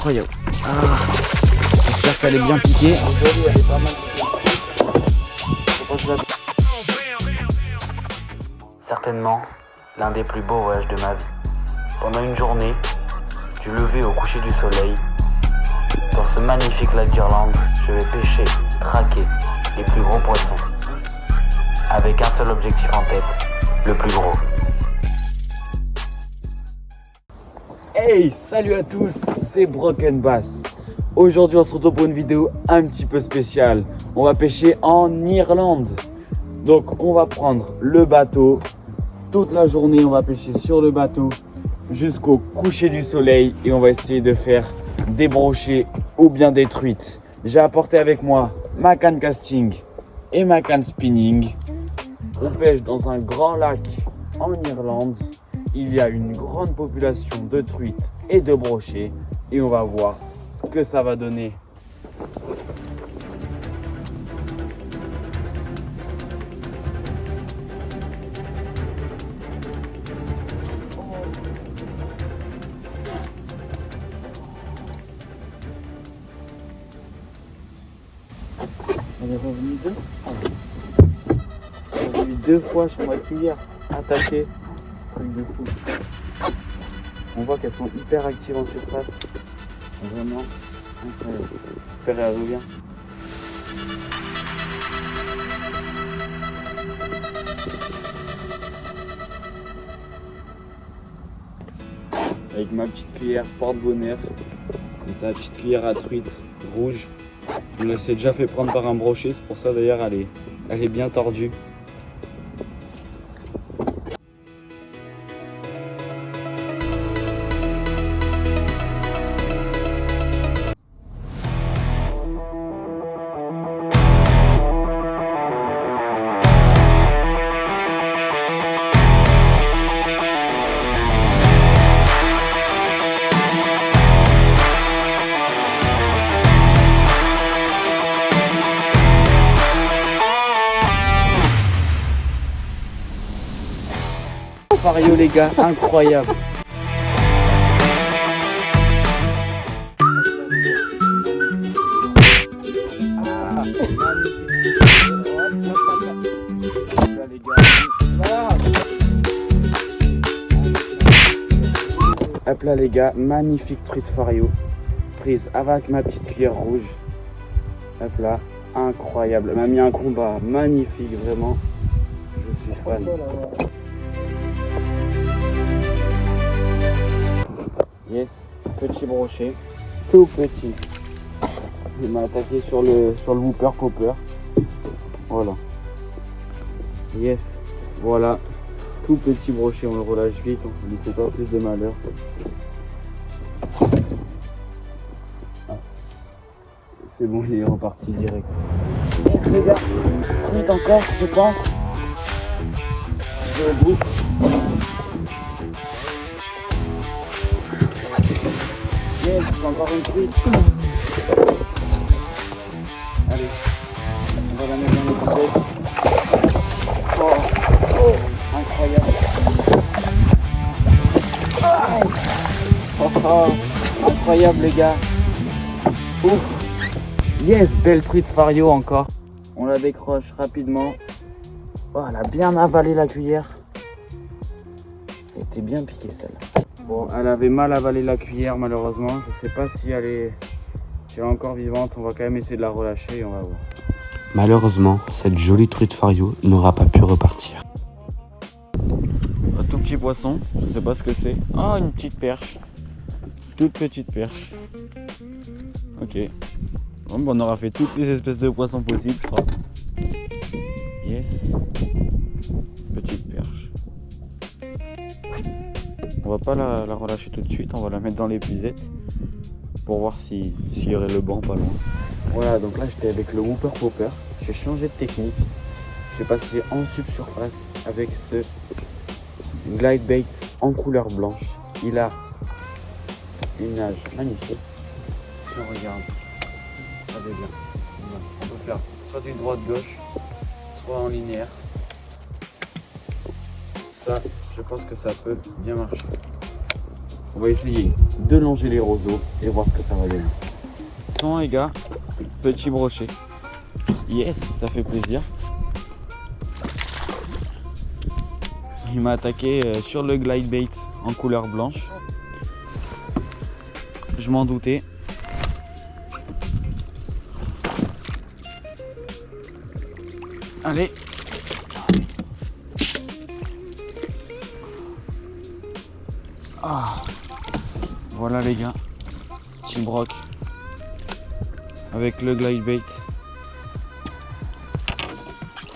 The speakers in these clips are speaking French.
incroyable. J'espère qu'elle est bien piquée. Jolie, elle est pas mal. Certainement l'un des plus beaux voyages de ma vie. Pendant une journée, du lever au coucher du soleil, dans ce magnifique lac d'Irlande, je vais pêcher, traquer les plus gros poissons. Avec un seul objectif en tête, le plus gros. Hey, salut à tous, c'est Broken Bass. Aujourd'hui on se retrouve pour une vidéo un petit peu spéciale. On va pêcher en Irlande. Donc on va prendre le bateau. Toute la journée on va pêcher sur le bateau jusqu'au coucher du soleil. Et on va essayer de faire des brochets ou bien des truites. J'ai apporté avec moi ma canne casting et ma canne spinning. On pêche dans un grand lac en Irlande. Il y a une grande population de truites et de brochets. Et on va voir ce que ça va donner. On est revenu deux fois sur ma cuillère, attaquée. Truc de fou. On voit qu'elles sont hyper actives en surface. Vraiment incroyable. J'espère qu'elle revient. Avec ma petite cuillère porte-bonheur. Comme ça, petite cuillère à truite rouge. Je me l'ai déjà fait prendre par un brochet, c'est pour ça d'ailleurs elle est bien tordue. Fario les gars, incroyable. Hop là les gars, magnifique truite Fario. Prise avec ma petite cuillère rouge. Hop là, incroyable. Elle m'a mis un combat magnifique, vraiment. Je suis fan. Yes, petit brochet, tout petit. Il m'a attaqué sur le whooper popper. Voilà. Yes, voilà. Tout petit brochet, on le relâche vite, on ne lui fait pas plus de malheur. Ah. C'est bon, il est reparti direct. Yes les gars, truite encore, je pense. Je vais au bout. Yes, c'est encore une truite. Allez, on va la mettre dans le bouteille. Oh, incroyable. Incroyable les gars. Ouf. Yes, belle truite Fario encore. On la décroche rapidement. Oh, elle a bien avalé la cuillère. Elle était bien piquée celle-là. Bon, elle avait mal avalé la cuillère malheureusement. Je sais pas si elle est encore vivante. On va quand même essayer de la relâcher et on va voir. Malheureusement, cette jolie truite Fario n'aura pas pu repartir. Un tout petit poisson, je sais pas ce que c'est. Ah, une petite perche. Toute petite perche. Ok. Bon, on aura fait toutes les espèces de poissons possibles, je crois. Yes. Petite perche. On va pas la relâcher tout de suite, on va la mettre dans l'épuisette pour voir s'il y aurait le banc pas loin. Voilà, donc là j'étais avec le whooper popper. J'ai changé de technique. J'ai passé en subsurface avec ce glide bait en couleur blanche. Il a une nage magnifique. Si on regarde, regardez bien. On peut faire soit du droite-gauche, soit en linéaire. Ça, je pense que ça peut bien marcher. On va essayer de longer les roseaux et voir ce que ça va donner. Attention les gars, petit brochet. Yes, ça fait plaisir. Il m'a attaqué sur le glide bait en couleur blanche. Je m'en doutais. Allez. Ah. Voilà les gars, petit broc avec le glide bait.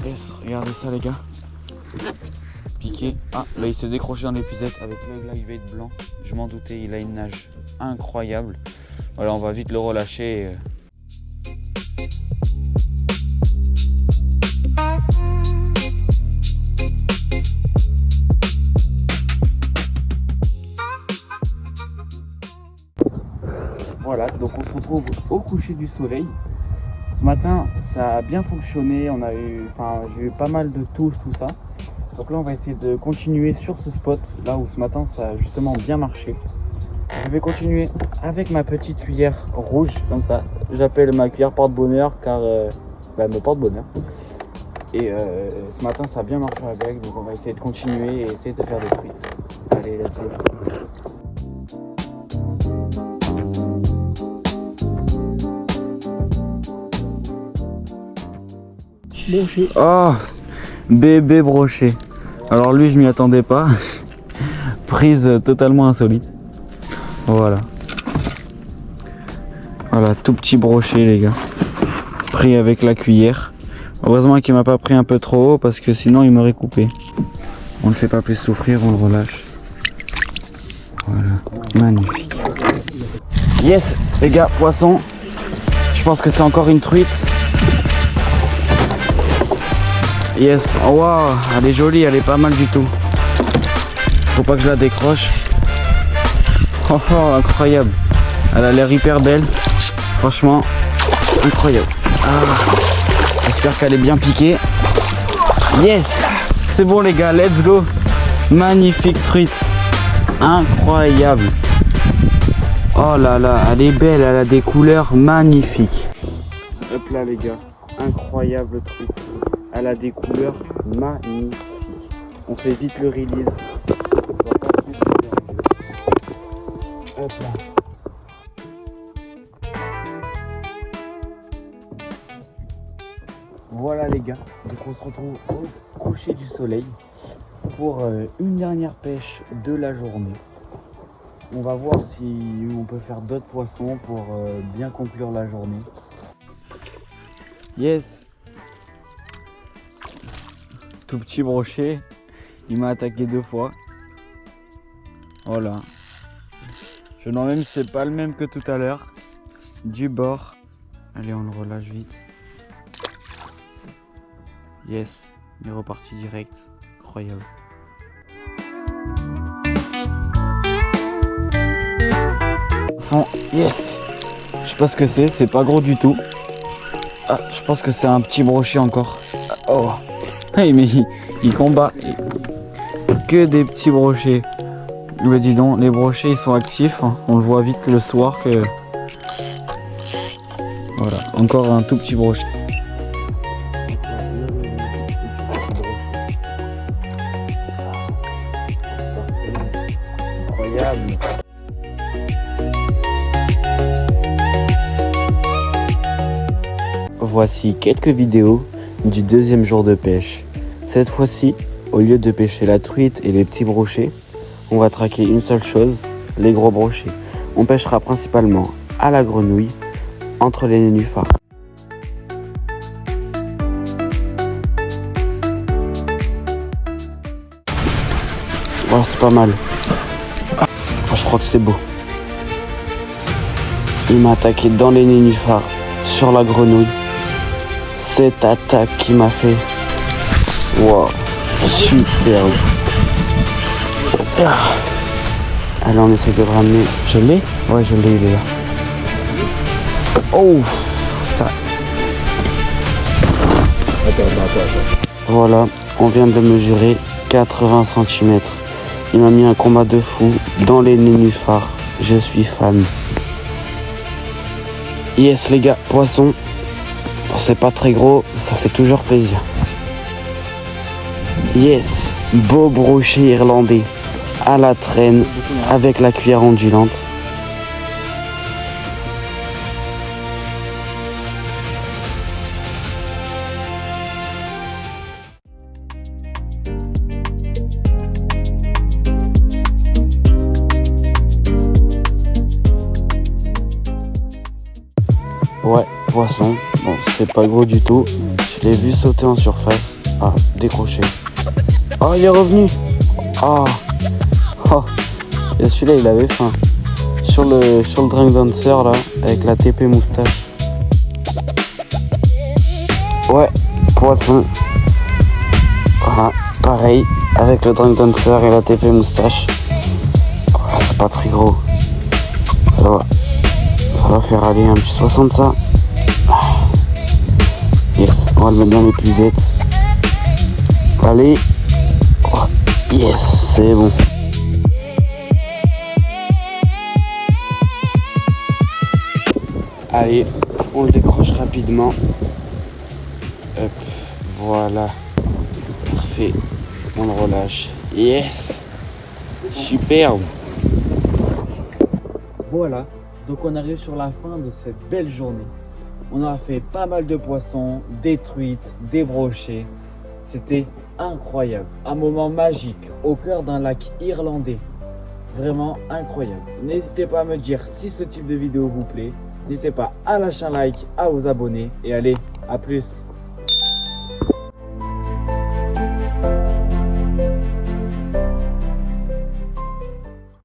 Yes, regardez ça les gars. Piqué. Ah, là il s'est décroché dans l'épuisette avec le glide bait blanc. Je m'en doutais, il a une nage incroyable. Voilà, on va vite le relâcher. Voilà, donc on se retrouve au coucher du soleil. Ce matin, ça a bien fonctionné. J'ai eu pas mal de touches, tout ça. Donc là, on va essayer de continuer sur ce spot, là où ce matin, ça a justement bien marché. Je vais continuer avec ma petite cuillère rouge, comme ça. J'appelle ma cuillère porte-bonheur, car elle me porte bonheur. Et ce matin, ça a bien marché avec, donc on va essayer de continuer et essayer de faire des truites. Allez, let's go. Brochet. Oh, bébé brochet. Alors lui, je m'y attendais pas. Prise totalement insolite. Voilà. Voilà, tout petit brochet les gars. Pris avec la cuillère. Heureusement qu'il m'a pas pris un peu trop haut parce que sinon il m'aurait coupé. On ne fait pas plus souffrir, on le relâche. Voilà, magnifique. Yes, les gars, poisson. Je pense que c'est encore une truite. Yes, oh wow, elle est jolie, elle est pas mal du tout. Faut pas que je la décroche. Oh, oh, incroyable. Elle a l'air hyper belle. Franchement, incroyable. Ah, j'espère qu'elle est bien piquée. Yes, c'est bon les gars, let's go. Magnifique truite. Incroyable. Oh là là, elle est belle, elle a des couleurs magnifiques. Hop là les gars, incroyable truite. Elle a des couleurs magnifiques. On fait vite le release. Hop là. Voilà les gars, donc on se retrouve au coucher du soleil pour une dernière pêche de la journée. On va voir si on peut faire d'autres poissons pour bien conclure la journée. Yes. Tout petit brochet, il m'a attaqué 2 fois. Voilà. Je me demande même si c'est pas le même que tout à l'heure. Du bord. Allez, on le relâche vite. Yes, il est reparti direct. Incroyable. Yes. Je sais pas ce que c'est pas gros du tout. Ah, je pense que c'est un petit brochet encore. Oh. Hey, mais il combat. Que des petits brochets. Mais dis donc, les brochets ils sont actifs. On le voit vite le soir que... Voilà, encore un tout petit brochet. Incroyable. Voici quelques vidéos du deuxième jour de pêche. Cette fois-ci, au lieu de pêcher la truite et les petits brochets, on va traquer une seule chose, les gros brochets. On pêchera principalement à la grenouille, entre les nénuphars. Oh, c'est pas mal. Ah, je crois que c'est beau. Il m'a attaqué dans les nénuphars, sur la grenouille. Cette attaque qui m'a fait... Wow, superbe. Allez, on essaie de le ramener. Je l'ai? Ouais, je l'ai, il est là. Oh, ça... Attends. Voilà, on vient de mesurer 80 cm. il m'a mis un combat de fou dans les nénuphars. Je suis fan. Yes les gars, poisson. C'est pas très gros, ça fait toujours plaisir. Yes, beau brochet irlandais à la traîne avec la cuillère ondulante. Ouais, poisson. Bon, c'est pas gros du tout. Je l'ai vu sauter en surface. Ah, décroché. Oh, il est revenu. Oh, oh. Et celui-là, il avait faim. Sur le drink dancer là, avec la TP moustache. Ouais, poisson. Voilà, pareil, avec le drink dancer et la TP moustache. Voilà, c'est pas très gros. Ça va. Ça va faire aller un petit 60 ça. Yes, on va le mettre dans les puisettes. Allez. Oh, yes, c'est bon. Allez, on le décroche rapidement. Hop, voilà. Parfait. On le relâche. Yes. Superbe. Voilà, donc on arrive sur la fin de cette belle journée. On a fait pas mal de poissons, des truites, des brochets. C'était incroyable, un moment magique au cœur d'un lac irlandais. Vraiment incroyable. N'hésitez pas à me dire si ce type de vidéo vous plaît. N'hésitez pas à lâcher un like, à vous abonner et allez, à plus.